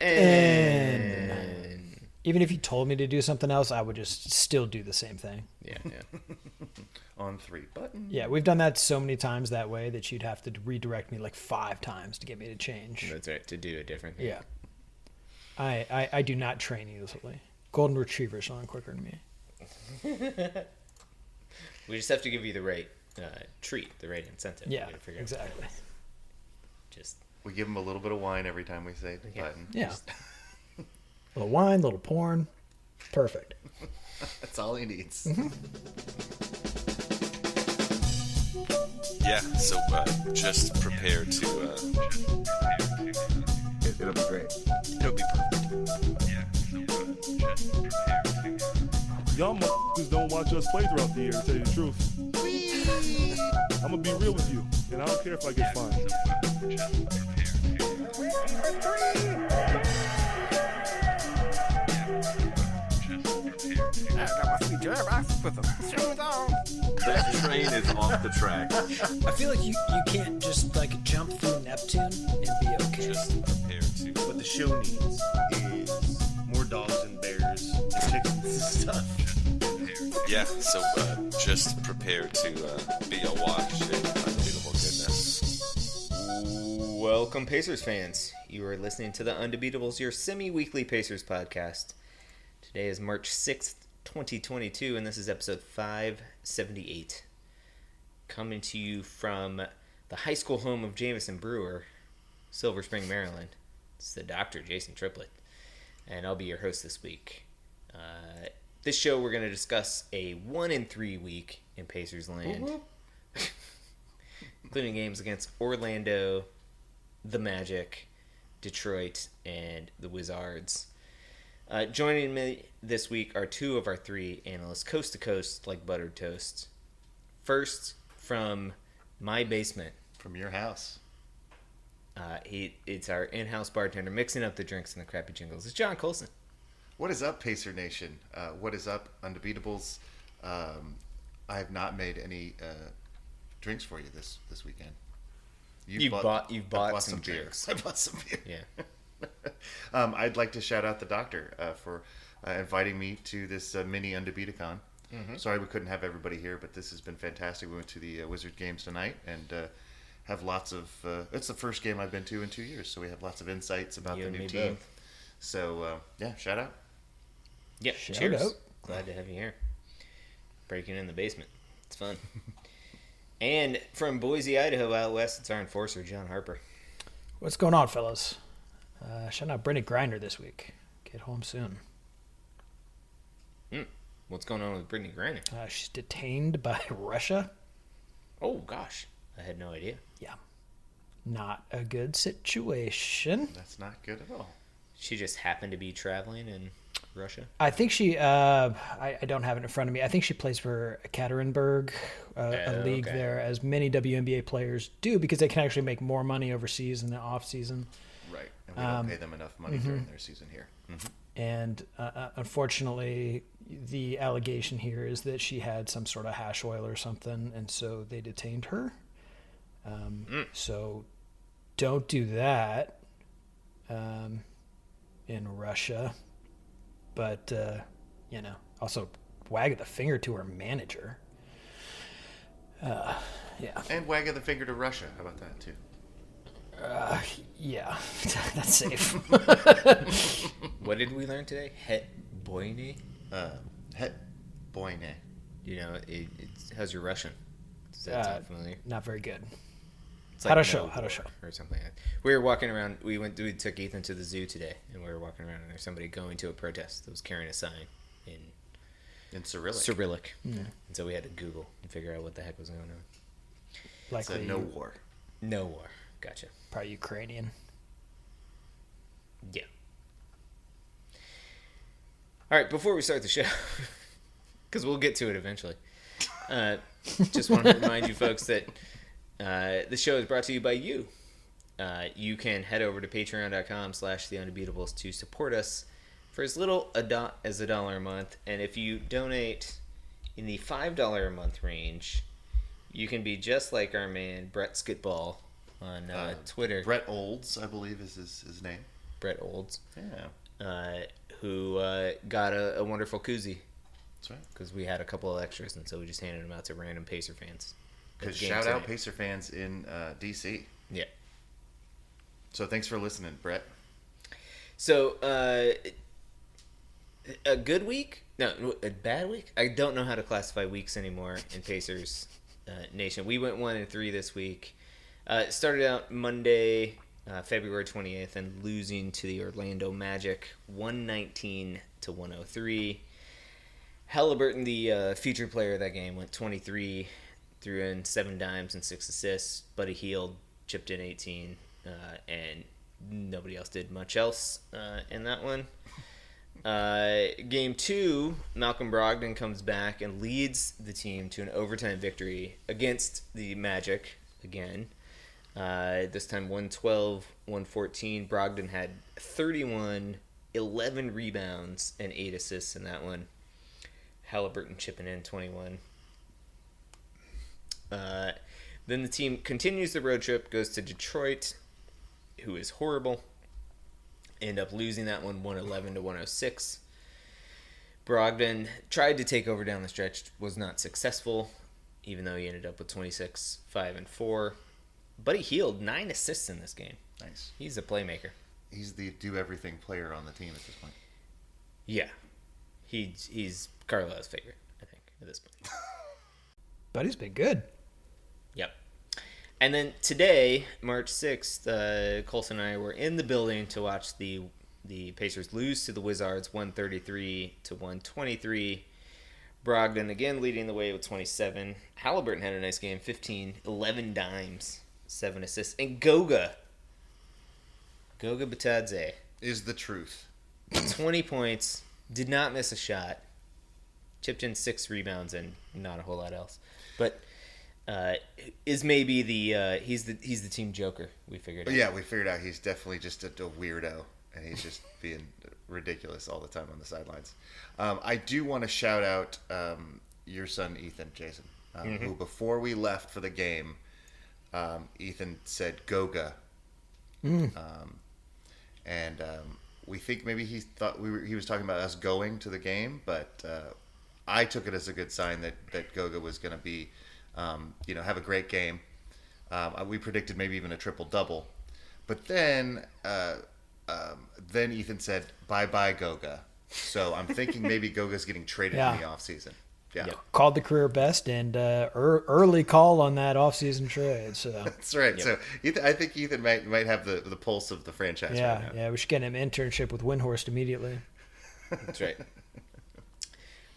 And even if you told me to do something else, I would just still do the same thing. Yeah. On 3 buttons. Yeah, we've done that so many times that way that you'd have to redirect me like 5 times to get me to change. That's right, to do a different thing. Yeah. I do not train easily. Golden Retrievers run quicker than me. We just have to give you the right treat, the right incentive. Yeah, exactly. We give him a little bit of wine every time we say button. Yeah. Little wine, little porn. Perfect. That's all he needs. Mm-hmm. Yeah, so just prepare to... It'll be great. It'll be perfect. Y'all motherfuckers don't watch us play throughout the year, to tell you the truth. I'm gonna be real with you, and I don't care if I get fined. That train is off the track. I feel like you can't just like jump through Neptune and be okay. Just prepare to... What the show needs is more dogs and bears and chickens and stuff. Yeah, so just prepare to be awash in unbeatable goodness. Welcome, Pacers fans. You are listening to the Undebeatables, your semi-weekly Pacers podcast. Today is March 6th, 2022, and this is episode 578. Coming to you from the high school home of Jamison Brewer, Silver Spring, Maryland. It's the Dr. Jason Triplett, and I'll be your host this week. This show, we're going to discuss a 1-3 week in Pacers land, including games against Orlando, the Magic, Detroit, and the Wizards. Joining me this week are 2 of our 3 analysts, coast to coast like buttered toast. First, from my basement. From your house. It's our in-house bartender mixing up the drinks and the crappy jingles. It's John Colson. What is up, Pacer Nation? What is up, Undebeatables? I have not made any drinks for you this weekend. You've bought some beer. Drinks. I bought some beer. Yeah. I'd like to shout out the doctor for inviting me to this mini Undebeatacon. Mm-hmm. Sorry we couldn't have everybody here, but this has been fantastic. We went to the Wizard games tonight and have lots of... it's the first game I've been to in 2 years, so we have lots of insights about the new team. Both. So, yeah, shout out. Yeah, Shout cheers. out. Glad to have you here. Breaking in the basement. It's fun. And from Boise, Idaho, out west, it's our enforcer, John Harper. What's going on, fellas? Shout out Brittany Griner this week. Get home soon. What's going on with Brittany Griner? She's detained by Russia. Oh, gosh. I had no idea. Yeah. Not a good situation. That's not good at all. She just happened to be traveling in Russia? I think she, I don't have it in front of me. I think she plays for Ekaterinburg, a league there, as many WNBA players do, because they can actually make more money overseas in the off season. Right. And we don't pay them enough money during their season here. Mm-hmm. And unfortunately, the allegation here is that she had some sort of hash oil or something, and so they detained her. So don't do that in Russia. But, also wag the finger to her manager. Yeah. And wag of the finger to Russia. How about that, too? Yeah, that's safe. What did we learn today? Het boyne? Het boyne. You know, how's your Russian? Does that sound familiar? Not very good. It's like Хорошо. or something like that. We were walking around. We took Ethan to the zoo today, and we were walking around, and there's somebody going to a protest that was carrying a sign in Cyrillic. Mm. And so we had to Google and figure out what the heck was going on. Likely It's a no war. No war. Gotcha. Probably Ukrainian. Yeah. All right, before we start the show, because we'll get to it eventually, just want to remind you folks that the show is brought to you by you. You can head over to patreon.com/theundebeatables to support us for as little as $1 a month. And if you donate in the $5 a month range, you can be just like our man, Brett Skitball, on Twitter. Brett Olds, I believe, is his name. Brett Olds, Yeah. who got a wonderful koozie. That's right. Because we had a couple of extras, and so we just handed them out to random Pacer fans. Because shout out Pacer fans in D.C. Yeah. So thanks for listening, Brett. So, a good week? No, a bad week? I don't know how to classify weeks anymore in Pacers Nation. We went 1-3 this week. Started out Monday, February 28th, and losing to the Orlando Magic, 119-103. Halliburton, the featured player of that game, went 23, threw in 7 dimes and 6 assists. Buddy Hield chipped in 18, and nobody else did much else in that one. Game 2, Malcolm Brogdon comes back and leads the team to an overtime victory against the Magic again. This time 112-114. Brogdon had 31, 11 rebounds, and 8 assists in that one. Halliburton chipping in 21. Then the team continues the road trip, goes to Detroit, who is horrible. End up losing that one 111-106. Brogdon tried to take over down the stretch, was not successful, even though he ended up with 26, 5, and 4. Buddy Hield, 9 assists in this game. Nice. He's a playmaker. He's the do-everything player on the team at this point. Yeah. He's Carlisle's favorite, I think, at this point. Buddy's been good. Yep. And then today, March 6th, Colson and I were in the building to watch the Pacers lose to the Wizards 133-123. Brogdon again leading the way with 27. Halliburton had a nice game, 15, 11 dimes, 7 assists. And Goga Batadze, Is the truth. 20 points, did not miss a shot, chipped in 6 rebounds and not a whole lot else. But is maybe he's the team joker, we figured out. Yeah, we figured out he's definitely just a weirdo, and he's just being ridiculous all the time on the sidelines. I do want to shout out your son, Ethan, Jason, who before we left for the game, Ethan said Goga. We think maybe he thought he was talking about us going to the game, but I took it as a good sign that Goga was going to be, have a great game. We predicted maybe even a triple-double. But then Ethan said, bye-bye, Goga. So I'm thinking maybe Goga's getting traded in the offseason. Yeah. Called the career best and early call on that offseason trade. So that's right. Yep. So I think Ethan might have the pulse of the franchise. Yeah, right now. yeah. We should get him an internship with Windhorst immediately. That's right.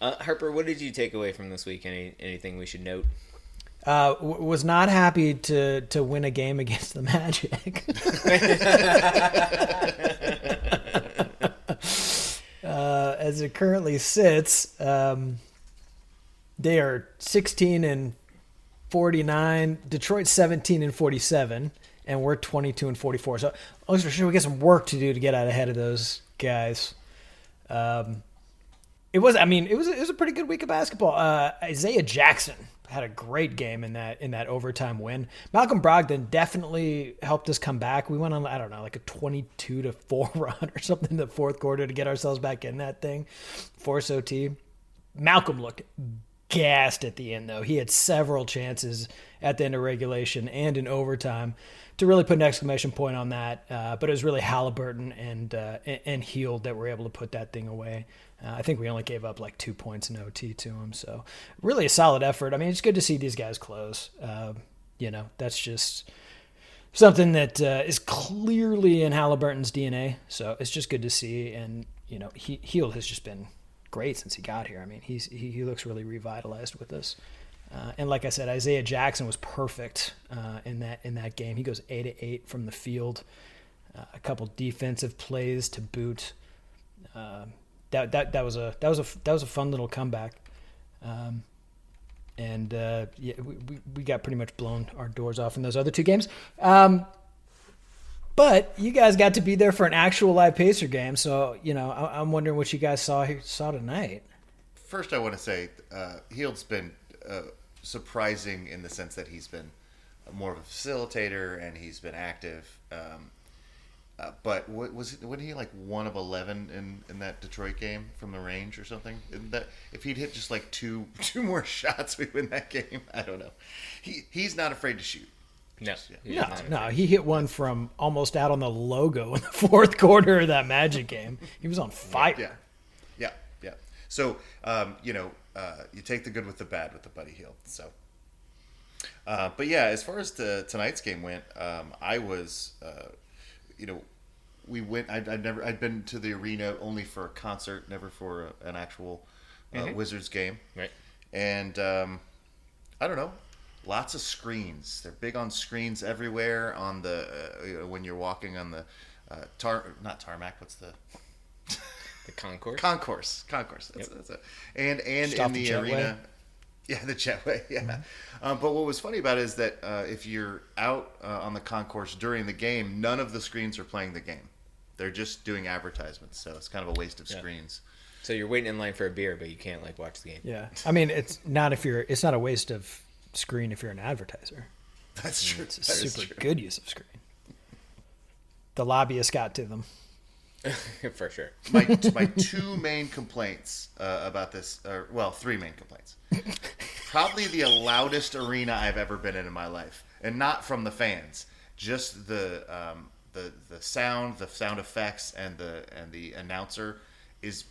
Harper, what did you take away from this week? Anything we should note? Was not happy to win a game against the Magic. As it currently sits, they are 16-49. Detroit's 17-47, and we're 22-44. So, looks for sure we got some work to do to get out ahead of those guys. It was a pretty good week of basketball. Isaiah Jackson had a great game in that overtime win. Malcolm Brogdon definitely helped us come back. We went on, I don't know, like a 22-4 run or something in the fourth quarter to get ourselves back in that thing. Force OT. Malcolm looked gassed at the end, though. He had several chances at the end of regulation and in overtime to really put an exclamation point on that. But it was really Halliburton and Hield that were able to put that thing away. I think we only gave up like 2 points in OT to him. So really a solid effort. I mean, it's good to see these guys close. That's just something that is clearly in Halliburton's DNA. So it's just good to see. And, Hield has just been great since he got here. I mean, he looks really revitalized with us. And like I said, Isaiah Jackson was perfect in that game. He goes 8-8 from the field. A couple defensive plays to boot. That was a fun little comeback. We got pretty much blown our doors off in those other 2 games. But you guys got to be there for an actual live Pacer game, so I'm wondering what you guys saw tonight. First, I want to say Hield's been surprising in the sense that he's been more of a facilitator and he's been active. But what was it? Wasn't he like 1 of 11 in that Detroit game from the range or something? Isn't that if he'd hit just like two more shots, we win that game? I don't know. He's not afraid to shoot. No, No, he hit one from almost out on the logo in the fourth quarter of that Magic game. He was on fire. Yeah. So, you take the good with the bad with the Buddy Hield. So, but yeah, as far as tonight's game went, I was, we went. I'd been to the arena only for a concert, never for an actual Wizards game. Right. And I don't know. Lots of screens. They're big on screens everywhere. On the when you're walking on the not tarmac. What's the concourse? Concourse. That's it. And in the arena. Yeah, the jetway. Yeah. Mm-hmm. But what was funny about it is that if you're out on the concourse during the game, none of the screens are playing the game. They're just doing advertisements. So it's kind of a waste of screens. So you're waiting in line for a beer, but you can't watch the game. Yeah, I mean it's not a waste of screen if you're an advertiser. That's true. It's a super good use of screen. The lobbyists got to them. For sure. My two main complaints about this, three main complaints. Probably the loudest arena I've ever been in my life, and not from the fans, just the sound effects, and the announcer is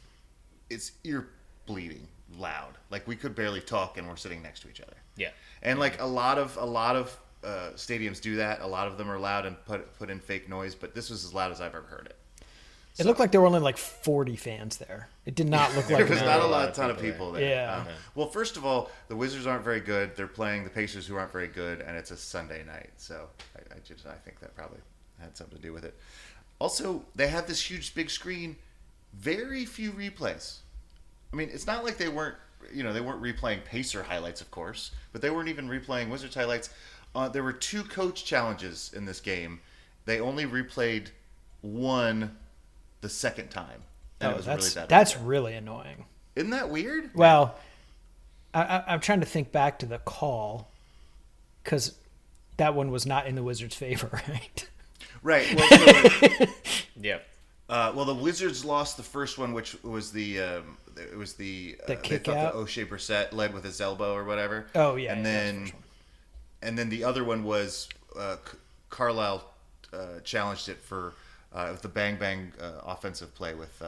ear bleeding loud. Like we could barely talk, and we're sitting next to each other. Yeah. And like a lot of stadiums do that. A lot of them are loud and put in fake noise, but this was as loud as I've ever heard it. It looked like there were only like 40 fans there. It did not look like there was not a ton of people there. Yeah. Well, first of all, the Wizards aren't very good. They're playing the Pacers, who aren't very good, and it's a Sunday night. So I think that probably had something to do with it. Also, they have this huge big screen. Very few replays. I mean, it's not like they weren't replaying Pacer highlights, of course, but they weren't even replaying Wizards highlights. There were 2 coach challenges in this game. They only replayed one the second time. And it was really bad. That's really annoying. Isn't that weird? Well, I'm trying to think back to the call because that one was not in the Wizards' favor, right? Right. Well, yeah. Well, the Wizards lost the first one, which was the kick they out. The O'Shea Brissett led with his elbow or whatever. Oh yeah. And then the other one was Carlisle challenged it for the bang bang offensive play with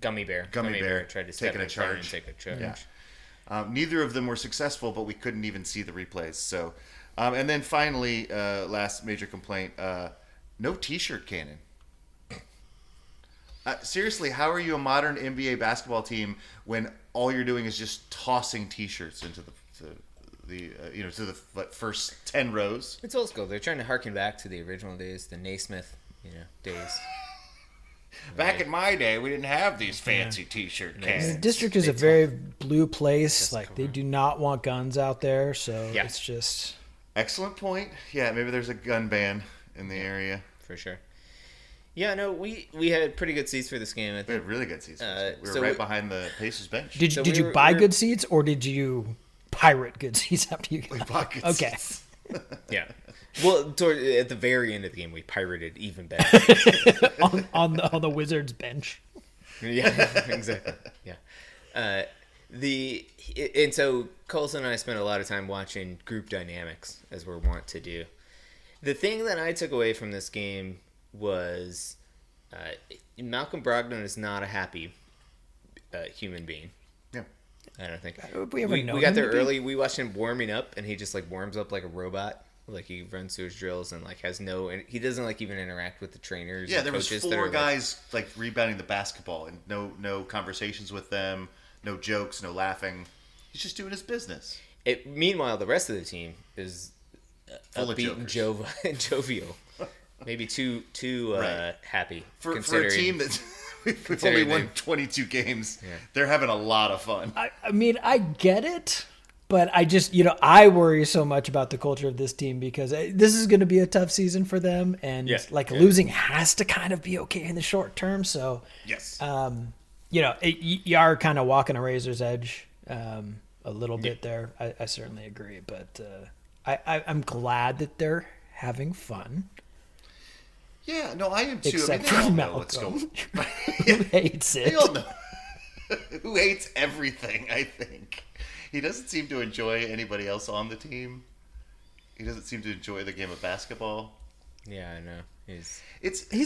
Gummy Bear. Gummy Bear tried to step in front and take a charge. Yeah. Neither of them were successful, but we couldn't even see the replays. So, and then finally, last major complaint: no T-shirt cannon. Seriously, how are you a modern NBA basketball team when all you're doing is just tossing T-shirts into the first 10 rows? It's old school. They're trying to harken back to the original days, the Naismith, days. Back in my day, we didn't have these fancy T-shirt cans. The district is a very blue place. Like they do not want guns out there, so it's just excellent point. Yeah, maybe there's a gun ban in the area for sure. Yeah, no, we had pretty good seats for this game. I think. We had really good seats. We were right behind the Pacers bench. Did you buy good seats, or did you pirate good seats after you got We bought good seats. Yeah. Well, at the very end of the game, we pirated even better on the Wizards bench. Yeah, exactly. Yeah. And so Colson and I spent a lot of time watching group dynamics, as we're wont to do. The thing that I took away from this game was Malcolm Brogdon is not a happy human being. Yeah. I don't think. We got there early. We watched him warming up, and he just warms up like a robot. Like he runs through his drills and has no. And he doesn't even interact with the trainers. Yeah, and there was coaches 4 guys rebounding the basketball, and no conversations with them, no jokes, no laughing. He's just doing his business. Meanwhile, the rest of the team is upbeat and jovial. Maybe too right. happy for a team that we've only won 22 games. Yeah. They're having a lot of fun. I mean, I get it, but I just I worry so much about the culture of this team because this is going to be a tough season for them, and losing has to kind of be okay in the short term. So yes, you are kind of walking a razor's edge a little bit there. I certainly agree, but I'm glad that they're having fun. Yeah, no, I am too. Except they all for know what's Malcolm, going. who hates They it. all know. Who hates everything? I think he doesn't seem to enjoy anybody else on the team. He doesn't seem to enjoy the game of basketball. Yeah, I know. He's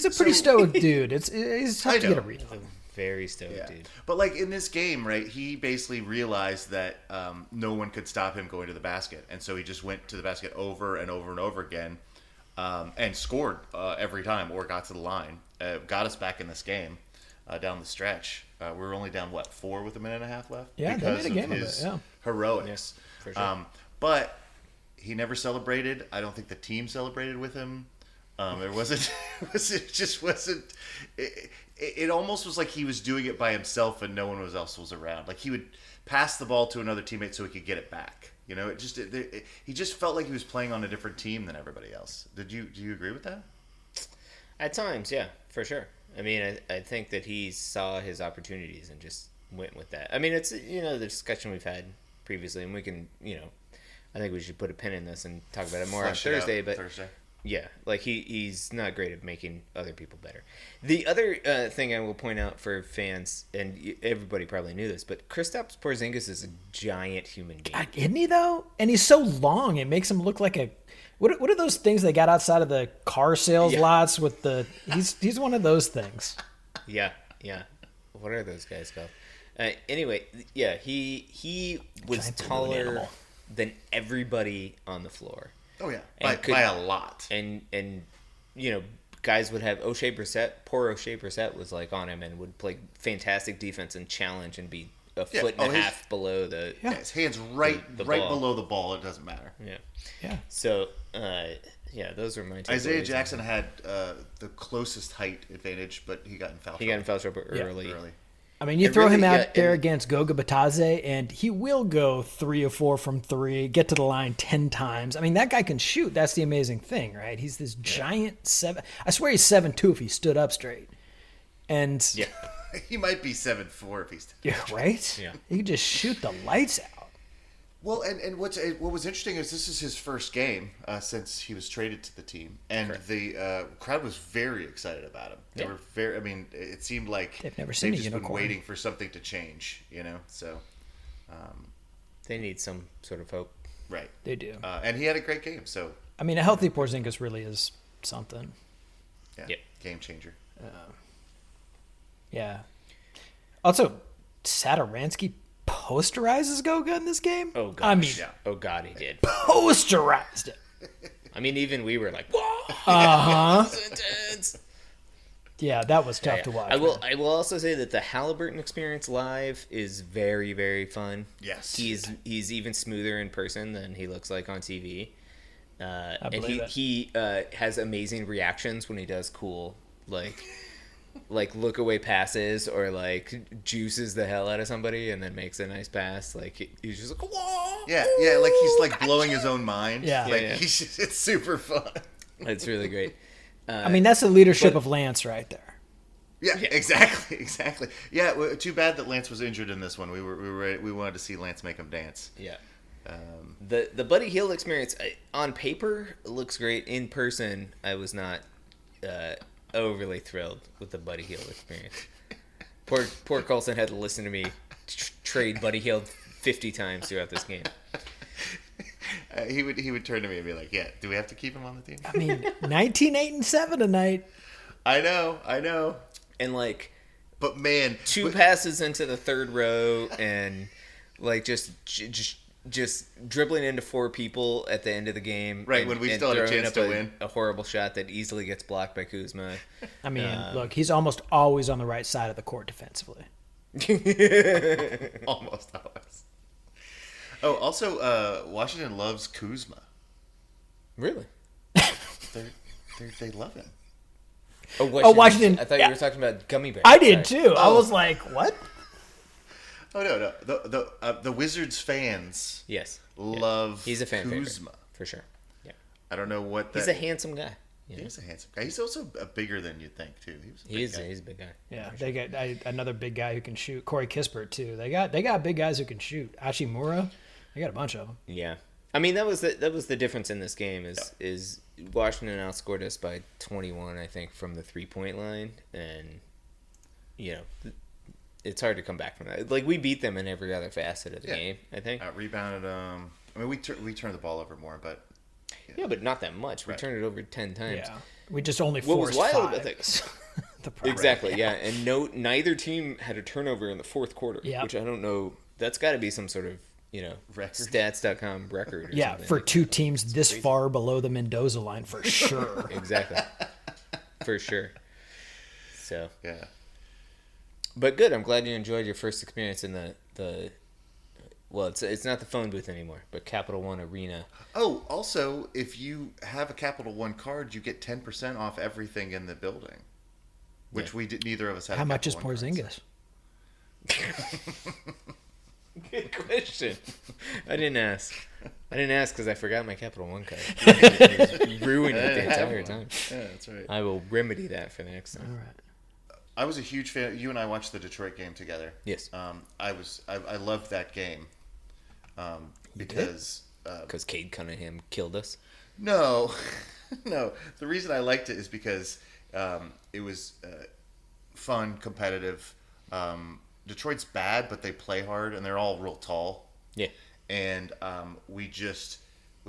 a pretty stoic dude. He's tough I to get a know. read on. Very stoic, Yeah. dude. But like in this game, right, he basically realized that no one could stop him going to the basket, and so he just went to the basket over and over and over again, and scored every time or got to the line. Got us back in this game down the stretch. We were only down 4 with a minute and a half left. Yeah, they made a game of his it, yeah. heroics. Yeah, for sure. But he never celebrated. I don't think the team celebrated with him. There wasn't. It just wasn't. It almost was like he was doing it by himself and no one else was around. Like he would pass the ball to another teammate so he could get it back. You know, he just felt like he was playing on a different team than everybody else. Do you agree with that? At times, yeah, for sure. I mean, I think that he saw his opportunities and just went with that. I mean, it's, the discussion we've had previously, and we can, I think we should put a pin in this and talk about it more Flesh on it out Thursday. But Thursday. yeah, like he's not great at making other people better. The other thing I will point out for fans, and everybody probably knew this, but Kristaps Porzingis is a giant human being. God, isn't he though? And he's so long, it makes him look like a. What are those things they got outside of the car sales lots with the? He's one of those things. Yeah. What are those guys called? Anyway, yeah, he was Giant balloon taller animal. than everybody on the floor. Oh yeah, And by a lot. And guys would have poor O'Shea Brissett was like on him and would play fantastic defense and challenge and be a foot and a half below the. Yeah, his hands right the right ball. below the ball. It doesn't matter. Yeah. So, those are my takeaways. Isaiah Jackson had the closest height advantage, but he got in foul trouble. He got in foul trouble early. I mean, you And throw really, him out yeah, there and- against Goga Batadze, and he will go 3 or 4 from 3, get to the line 10 times. I mean, that guy can shoot. That's the amazing thing, right? He's this giant 7. I swear he's 7'2" if he stood up straight. And Yeah. He might be 7'4" if he's. yeah, right? Yeah. He can just shoot the lights out. Well, and what was interesting is this is his first game since he was traded to the team, and the crowd was very excited about him. They were very. I mean, it seemed like They've never seen a just been unicorn. waiting for something to change. So They need some sort of hope. right. They do. And he had a great game. So I mean, a healthy Porzingis really is something. yeah, Yep. game changer. Yeah. Also, Satoransky posterizes Goga in this game? Oh, gosh. I mean, Oh, God, he did. posterized it. I mean, even we were like, whoa! Uh-huh. This is intense. Yeah, that was tough to watch. I will. man. I will also say that the Halliburton experience live is very, very fun. Yes. he's even smoother in person than he looks like on TV. And believe it. he has amazing reactions when he does cool like look away passes or like juices the hell out of somebody and then makes a nice pass. Like he's just like, whoa! Yeah, like he's like blowing his own mind. Yeah. like Yeah. it's super fun. It's really great. I mean, that's the leadership of Lance right there. Yeah, exactly. Yeah, too bad that Lance was injured in this one. We wanted to see Lance make him dance. Yeah. The Buddy Hield experience on paper looks great. In person, I was not overly thrilled with the Buddy Hield experience. Poor Colson had to listen to me trade Buddy Hield 50 times throughout this game. He would turn to me and be like, "Yeah, do we have to keep him on the team?" I mean, 19-8-7 tonight. I know. And like But man, two passes into the third row and like just dribbling into 4 people at the end of the game. Right, and, when we and still had a throwing chance up to win. A horrible shot that easily gets blocked by Kuzma. I mean, look, he's almost always on the right side of the court defensively. almost always. Oh, also, Washington loves Kuzma. Really? They love him. Oh, Washington. I thought you were talking about gummy bears. I did Sorry. too. I was like, what? Oh no. The Wizards fans Yes. love He's a fan Kuzma. favorite. For sure. Yeah. I don't know what that. He's a handsome guy. He is a handsome guy. He's also bigger than you'd think too. He's a big guy. Yeah, they got another big guy who can shoot. Corey Kispert too. They got big guys who can shoot. Hachimura, they got a bunch of them. Yeah. I mean, that was the difference in this game is Washington outscored us by 21, I think, from the 3-point line, and it's hard to come back from that. Like, we beat them in every other facet of the game, I think. Rebounded them. I mean, we turned the ball over more, but yeah, but not that much. We turned it over 10 times. Yeah, we just only What was forced wild 5. about it? The problem. Exactly, yeah. And neither team had a turnover in the fourth quarter, Yep. which I don't know. That's got to be some sort of, Record? stats.com record or Yeah, something. for two teams this far below the Mendoza line, for sure. Exactly. For sure. So, yeah. but good. I'm glad you enjoyed your first experience in the well, it's not the phone booth anymore, but Capital One Arena. Oh, also, if you have a Capital One card, you get 10% off everything in the building, which neither of us had. How much is Capital One cards. Porzingis? Good question. I didn't ask because I forgot my Capital One card. Ruined it the entire time. Yeah, that's right. I will remedy that for the next time. All right. I was a huge fan. You and I watched the Detroit game together. Yes. I loved that game. Because Cade Cunningham killed us. no, no. The reason I liked it is because it was fun, competitive. Detroit's bad, but they play hard, and they're all real tall. Yeah. And we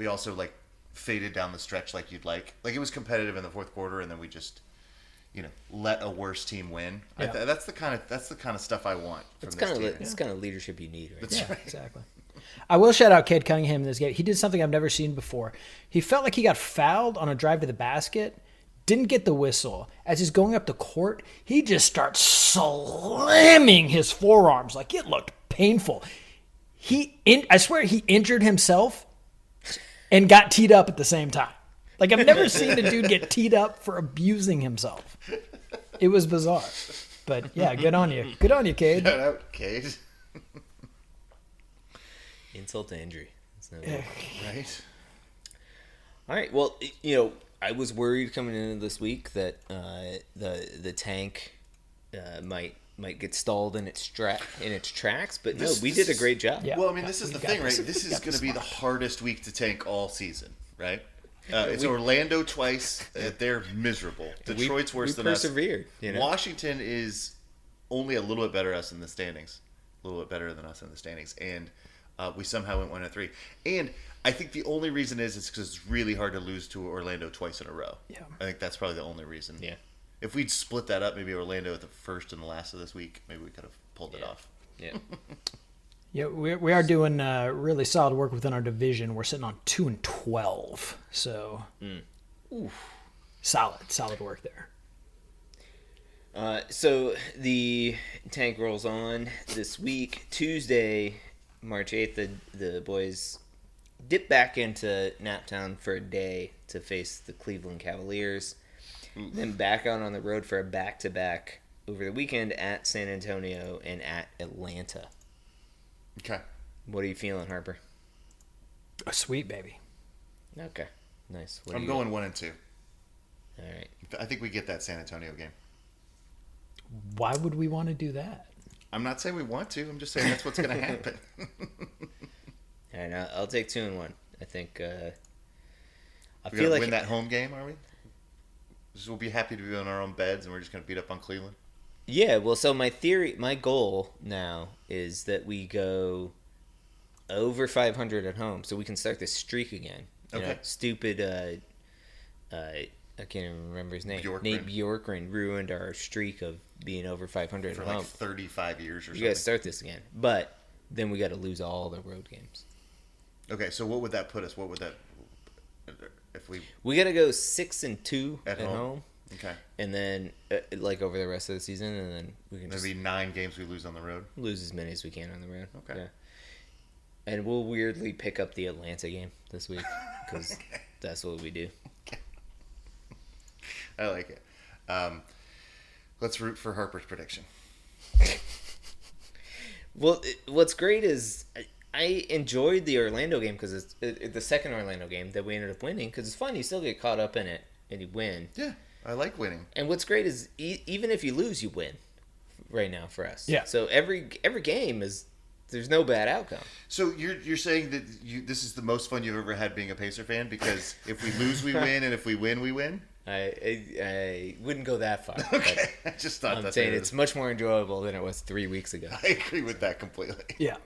also like faded down the stretch like you'd like. Like, it was competitive in the fourth quarter, and then we just let a worse team win. Yeah. That's the kind of stuff I want from It's this kind team. of it's kind of leadership you need, right? That's Yeah, right. exactly. I will shout out Cade Cunningham in this game. He did something I've never seen before. He felt like he got fouled on a drive to the basket, didn't get the whistle. As he's going up the court, he just starts slamming his forearms like it looked painful. I swear he injured himself and got teed up at the same time. Like, I've never seen a dude get teed up for abusing himself. It was bizarre. But yeah, good on you. Good on you, Cade. Shout out, Cade. Insult to injury. It's no good. Right? All right. Well, I was worried coming into this week that the tank might get stalled in its tracks, but no, we did a great job. Yeah. Well, I mean, this is the thing, right? this. This We is got going to this be the hardest week to tank all season, right? It's Orlando twice. They're miserable. Detroit's worse than us. persevered. Washington is only a little bit better than us in the standings. And we somehow went 1-3. And I think the only reason is because it's really hard to lose to Orlando twice in a row. Yeah. I think that's probably the only reason. Yeah. If we'd split that up, maybe Orlando at the first and the last of this week, maybe we could have pulled it off. Yeah. Yeah, we are doing really solid work within our division. We're sitting on 2-12, so solid work there. So the tank rolls on this week. Tuesday, March 8th, the boys dip back into Naptown for a day to face the Cleveland Cavaliers. Then back out on the road for a back-to-back over the weekend at San Antonio and at Atlanta. Okay. What are you feeling, Harper? A sweet baby. Okay. Nice. I'm going 1-2. All right. I think we get that San Antonio game. Why would we want to do that? I'm not saying we want to. I'm just saying that's what's going to happen. All right, I'll take 2-1. I think I We're feel going to like win that home game, are we? Just we'll be happy to be on our own beds, and we're just going to beat up on Cleveland. Yeah, well, so my goal now is that we go over 500 at home, so we can start this streak again. Okay. Stupid, I can't even remember his name. Bjorkgren. Nate Bjorkgren ruined our streak of being over 500 For at like home. 35 years or We something. got to start this again, but then we got to lose all the road games. Okay, so what would that put us? What would that if we got to go 6-2 at home? Okay, and then like over the rest of the season, and then we can there'd just be 9 games we lose on the road. lose as many as we can on the road. Okay. Yeah. And we'll weirdly pick up the Atlanta game this week because that's what we do. I like it. Let's root for Harper's prediction. Well, what's great is I enjoyed the Orlando game because it's the second Orlando game that we ended up winning because it's fun. You still get caught up in it and you win. Yeah, I like winning. And what's great is even if you lose, you win right now for us. Yeah. So every game is there's no bad outcome. So you're saying that this is the most fun you've ever had being a Pacer fan, because if we lose, we win, and if we win, we win? I wouldn't go that far. Okay. I just thought I'm saying it's much more enjoyable than it was 3 weeks ago. I agree with that completely. Yeah.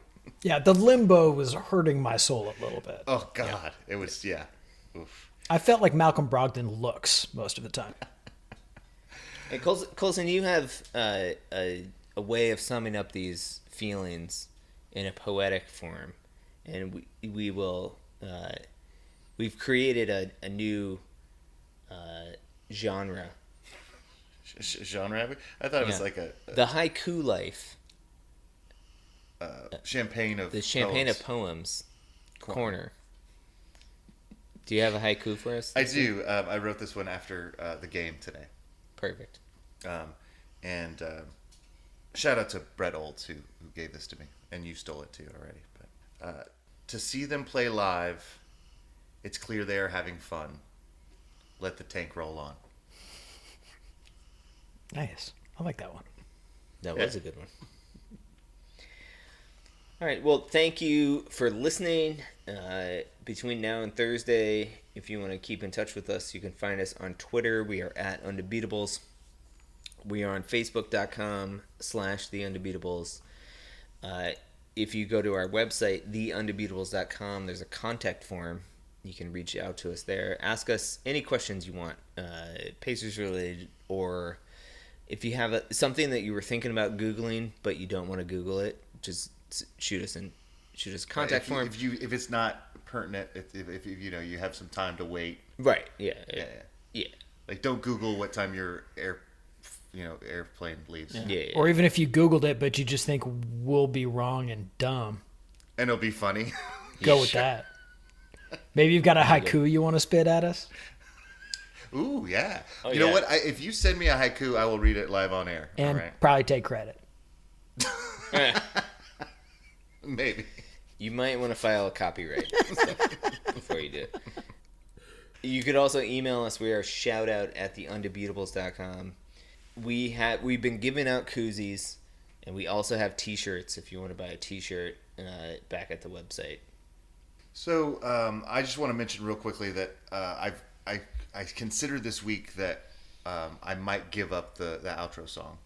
Yeah, the limbo was hurting my soul a little bit. Oh, God. It was, yeah. Oof. I felt like Malcolm Brogdon looks most of the time. Hey, Colson, you have a way of summing up these feelings in a poetic form, and we will we've created a new genre. Genre? I thought it was like the haiku life. Champagne of The champagne poems. of poems corner. Do you have a haiku for us? I do. I wrote this one after the game today. Perfect. And shout out to Brett Olds who gave this to me, and you stole it too already. But to see them play live, it's clear they are having fun. Let the tank roll on. Nice. I like that one. That was a good one. All right. Well, thank you for listening. Between now and Thursday, if you want to keep in touch with us, you can find us on Twitter. We are at Undebeatables. We are on Facebook.com/TheUndebeatables. If you go to our website, TheUndebeatables.com, there's a contact form. You can reach out to us there. Ask us any questions you want, Pacers related, or if you have something that you were thinking about Googling but you don't want to Google it, just shoot us a contact form. If it's not pertinent, if you have some time to wait. Right. Yeah. Like, don't Google what time your airplane leaves. Yeah. Or even if you Googled it, but you just think we'll be wrong and dumb, And it'll be funny. go with that. Maybe you've got a haiku you want to spit at us? Ooh, yeah. Oh, you know yeah. what? If you send me a haiku, I will read it live on air. And All right. probably take credit. Maybe. You might want to file a copyright before you do it. You could also email us. We are shoutout@theundebeatables.com. We've been giving out koozies, and we also have T-shirts. If you want to buy a T-shirt, back at the website. So I just want to mention real quickly that I considered this week that I might give up the outro song.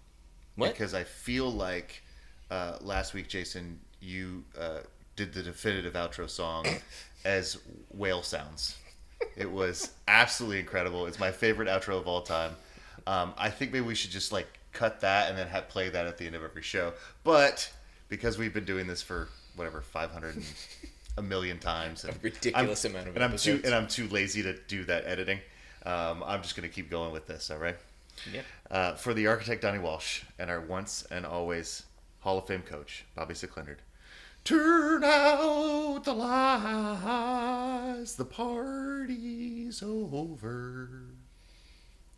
What? Because I feel like last week, Jason, you did the definitive outro song as whale sounds. It was absolutely incredible. It's my favorite outro of all time. I think maybe we should just cut that and then play that at the end of every show. But because we've been doing this for 500 and a million times, and ridiculous amount of episodes. I'm too lazy to do that editing. I'm just going to keep going with this. All right. Yeah. For the architect Donnie Walsh and our once and always Hall of Fame coach Bobby Sicklender. Turn out the lights, the party's over.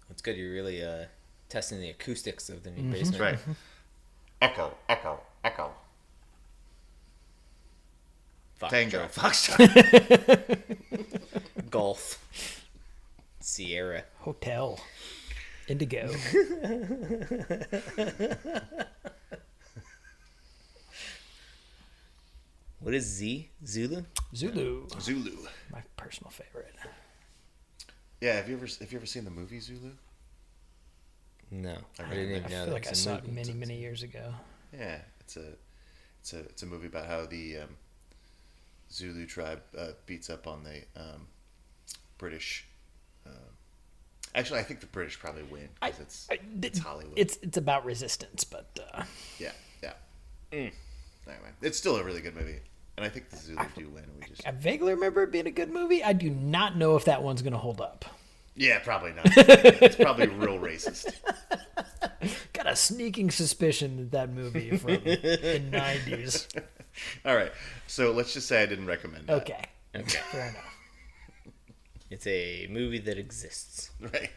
That's good. You're really testing the acoustics of the new basement. That's right. Echo, echo, echo. Tango, Foxtrot. Golf. Sierra. Hotel. Indigo. What is Z? Zulu? Zulu. Zulu. My personal favorite. Yeah, have you ever seen the movie Zulu? No, I didn't even I know feel like that I was a saw it movie. many years ago. Yeah, it's a movie about how the Zulu tribe beats up on the British. Actually, I think the British probably win because it's Hollywood. It's about resistance, but Yeah. Anyway, it's still a really good movie, and I think the Zulu do win. I vaguely remember it being a good movie. I do not know if that one's going to hold up. Yeah, probably not. It's probably real racist. Got a sneaking suspicion that movie from the 90s. All right, so let's just say I didn't recommend that. Okay. Fair enough. It's a movie that exists. Right.